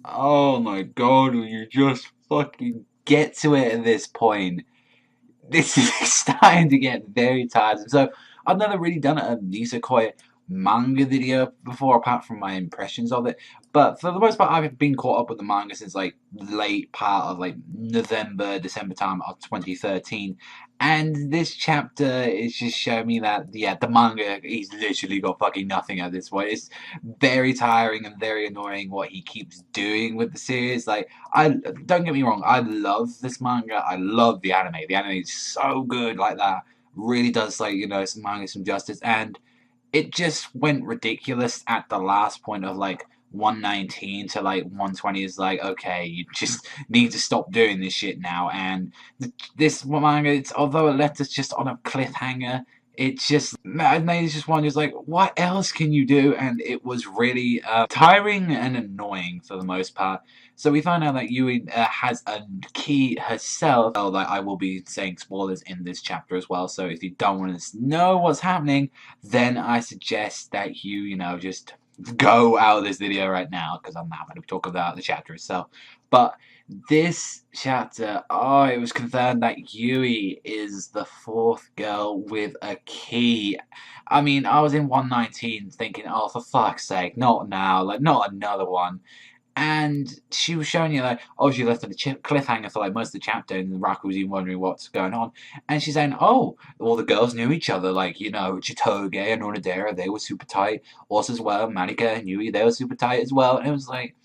Oh my god, will you just fucking get to it at this point? This is starting to get very tiresome. So I've never really done a Nisekoi manga video before, apart from my impressions of it. But for the most part, I've been caught up with the manga since like late part of like November, December time of 2013. And this chapter is just showing me that yeah, the manga he's literally got fucking nothing at this point. It's very tiring and very annoying what he keeps doing with the series. Like I don't get me wrong, I love this manga. I love the anime. The anime is so good, like that. Really does like some manga some justice, and it just went ridiculous at the last point of like 119 to like 120 is like okay, you just need to stop doing this shit now. And this manga, it's although it left us just on a cliffhanger, it just made us just wonder, like, what else can you do? And it was really tiring and annoying for the most part. So we find out that Yui has a key herself. Oh, like I will be saying spoilers in this chapter as well. So if you don't want to know what's happening, then I suggest that you just go out of this video right now, because I'm not going to talk about the chapter itself. But this chapter, oh, it was confirmed that Yui is the fourth girl with a key. I mean, I was in 119 thinking, oh, for fuck's sake, not now, like, not another one. And she was showing you like, oh, she left on a cliffhanger for like most of the chapter, and Raku was even wondering what's going on. And she's saying, oh, all the girls knew each other, like Chitoge and Onodera, they were super tight. Also as well, Manika and Yui, they were super tight as well. And it was like,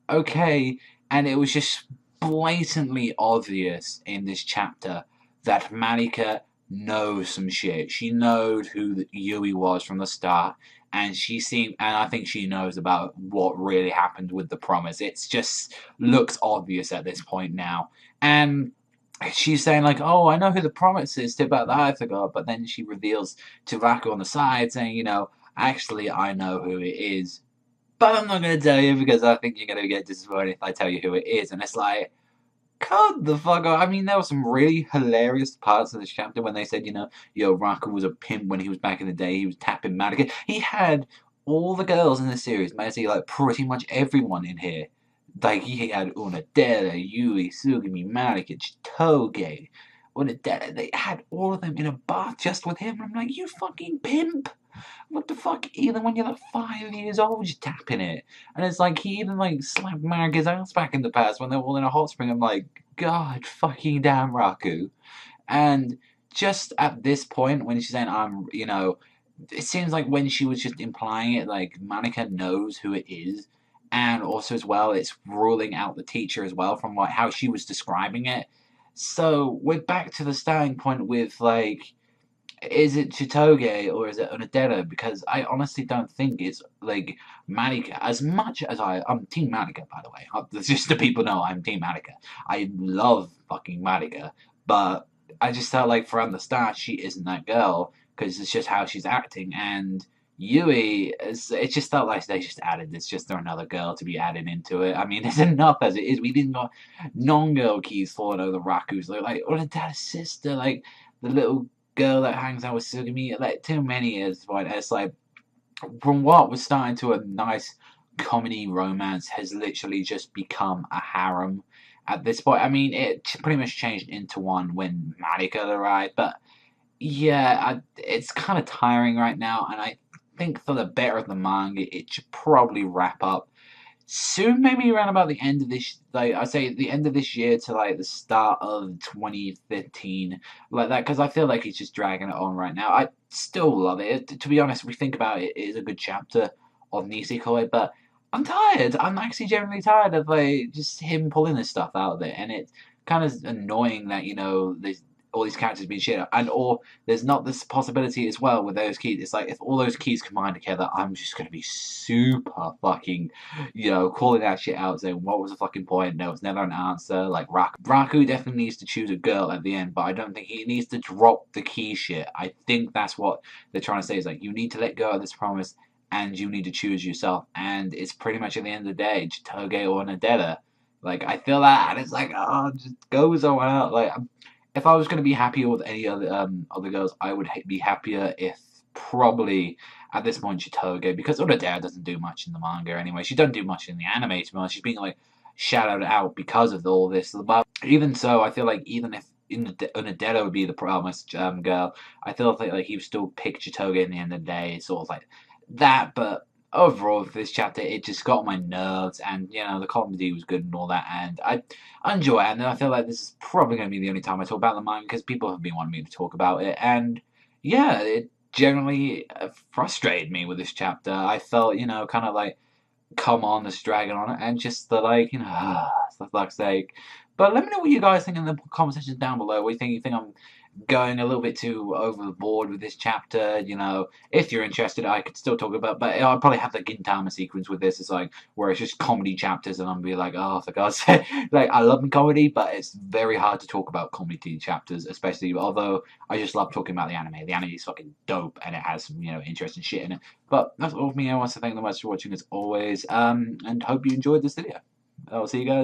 okay, and it was just blatantly obvious in this chapter that Manika knows some shit. She knows who Yui was from the start, and I think she knows about what really happened with the promise. It's just looks obvious at this point now, and she's saying like, "Oh, I know who the promise is to about that. I forgot." But then she reveals to Raku on the side, saying, "Actually, I know who it is." But I'm not going to tell you because I think you're going to get disappointed if I tell you who it is. And it's like, cut the fuck off. I mean, there were some really hilarious parts of this chapter when they said, Raku was a pimp when he was back in the day. He was tapping Madoka. He had all the girls in the series, basically, like, pretty much everyone in here. Like, he had Unadera, Yui, Sugimi, Madoka, Chitoge, Unadera. They had all of them in a bath just with him. I'm like, you fucking pimp. What the fuck? Even when you're like 5 years old, you're tapping it. And it's like, he even like slapped Marga's ass back in the past when they were all in a hot spring. I'm like, God fucking damn, Raku. And just at this point, when she's saying, it seems like when she was just implying it, like, Manika knows who it is. And also, as well, it's ruling out the teacher as well from like how she was describing it. So we're back to the starting point with like, is it Chitoge or is it Onodera? Because I honestly don't think it's like Manika. As much as I'm Team Manika, by the way. Just so people know, I'm Team Manika. I love fucking Manika, but I just felt like from the start she isn't that girl because it's just how she's acting. And Yui, it just felt like they just added this just for another girl to be added into it. I mean, it's enough as it is. We didn't got non-girl keys falling over the Raku's like Onodera's sister, like the little girl that hangs out with Sugimi, like too many at this point. It's like from what was starting to a nice comedy romance has literally just become a harem at this point. I mean, it pretty much changed into one when Marika arrived, but yeah, it's kind of tiring right now, and I think for the better of the manga, it should probably wrap up soon, maybe around about the end of this, like I say, the end of this year to like the start of 2015, like that, because I feel like it's just dragging it on right now. I still love it. To be honest, if we think about it, it is a good chapter of Nisekoi, but I'm tired. I'm actually generally tired of like just him pulling this stuff out of it, and it's kind of annoying that there's all these characters being shit, and or there's not this possibility as well with those keys. It's like if all those keys combine together, I'm just gonna be super fucking calling that shit out, saying what was the fucking point? There was never an answer. Like Raku definitely needs to choose a girl at the end, but I don't think he needs to drop the key shit. I think that's what they're trying to say is like you need to let go of this promise and you need to choose yourself. And it's pretty much at the end of the day, Chitoge or Nadella. Like I feel that, and it's like oh, just go with someone else. Like if I was going to be happier with any other girls, I would be happier if probably at this point Chitoge, because Urarara doesn't do much in the manga anyway. She doesn't do much in the anime, to be honest. She's being like shadowed out because of all this. But even so, I feel like even if Unadera would be the promised girl, I feel like he would still pick Chitoge in the end of the day. It's sort of like that, but overall, with this chapter, it just got on my nerves, and the comedy was good and all that, and I enjoy it. And I feel like this is probably going to be the only time I talk about the manga because people have been wanting me to talk about it, and yeah, it generally frustrated me with this chapter. I felt, kind of like, come on, this dragon on it, and just the like, for fuck's sake. But let me know what you guys think in the comment section down below. What do you think? You think I'm going a little bit too overboard with this chapter? If you're interested, I could still talk about, but I'll probably have the Gintama sequence with this. It's like where it's just comedy chapters, and I'm be like, oh, for God's sake, like I love comedy, but it's very hard to talk about comedy chapters, especially. Although I just love talking about the anime. The anime is fucking dope, and it has some interesting shit in it. But that's all for me. I want to thank you so much for watching as always, and hope you enjoyed this video. I'll see you guys.